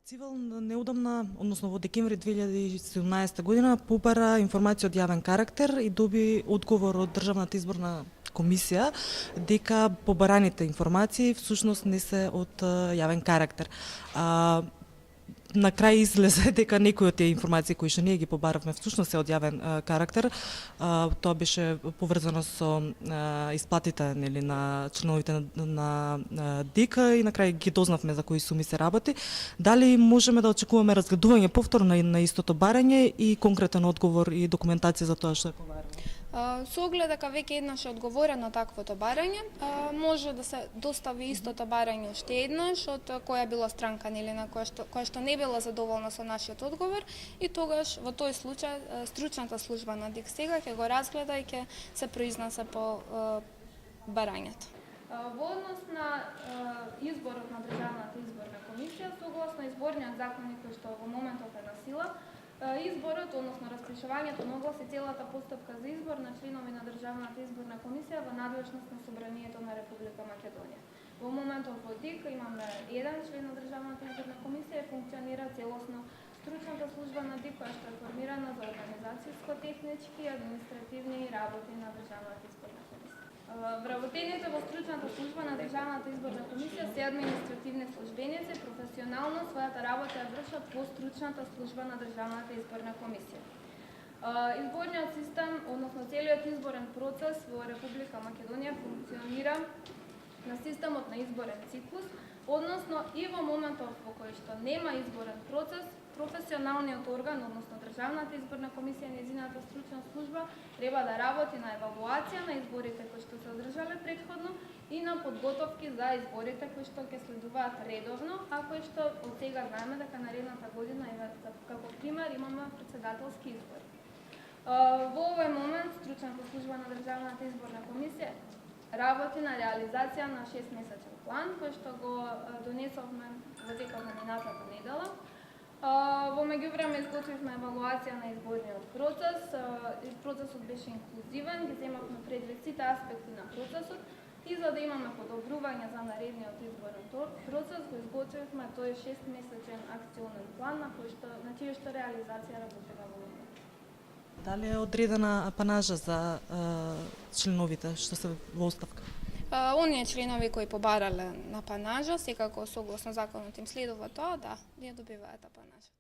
Цивил неудамна, односно во декември 2017 година побара информација од јавен карактер и доби одговор од Државната изборна комисија дека побараните информации всушност не се од јавен карактер. На крај излезе дека некои од тие информации кои што ние ги побаравме всушност се од јавен карактер. Тоа беше поврзано со исплатите нели на членовите на ДИК и на крај ги дознавме за кои суми се работи. Дали можеме да очекуваме разгледување повторно на истото барање и конкретен одговор и документација за тоа што е побарано? Со оглед дека веќе еднаш е одговорено таквото барање, може да се достави истото барање уште еднаш од која била странка нели на која што не била задоволна со нашиот одговор и тогаш во тој случај стручната служба на ДИК сега ќе го разгледа и ќе се произнесе по барањето. Во однос на изборот на Државната изборна комисија, согласно изборниот законник кој што во моментов е на сила, изборот, односно распишувањето на оглас и целата постапка за избор на членови на Државната изборна комисија во надлежност на Собранието на Република Македонија. Во моментот во ДИК имаме еден член на Државната изборна комисија и функционира целосно стручната служба на ДИК која што е формирана за организацијско-технички и административни работи на Државната изборна комисија. Вработените во стручната служба на Државната изборна комисија се административни службеници, професионално својата работа ја вршат во стручната служба на Државната изборна комисија. Изборниот систем, односно целиот изборен процес во Република Македонија функционира на системот на изборен циклус, односно и во моментов во кој што нема изборен процес, професионалниот орган, односно Државната изборна комисија и нејзината стручна служба треба да работи на евалуација на изборите кои што се одржале претходно и на подготовки за изборите кои што ќе следуваат редовно, а кои што од сега знаеме дека наредната година како пример имаме претседателски избори. Во овој момент стручната служба на Државната изборна комисија работи на реализација на 6-месечен план кој што го донесовме во текот на минатата недела. Во меѓувреме изготвивме евалуација на изборниот процес. Процесот беше инклузивен, ги земавме предвид сите аспекти на процесот и за да имаме подобрување за наредниот изборен процес го изготвивме тој 6-месечен акционен план на чија што реализација работиме во моментот. Дали е одредена апанажа за членовите што се во оставка? Оние членови кои побарале на апанажа, секако согласно законот им следува тоа, да, ја добиваат апанажа.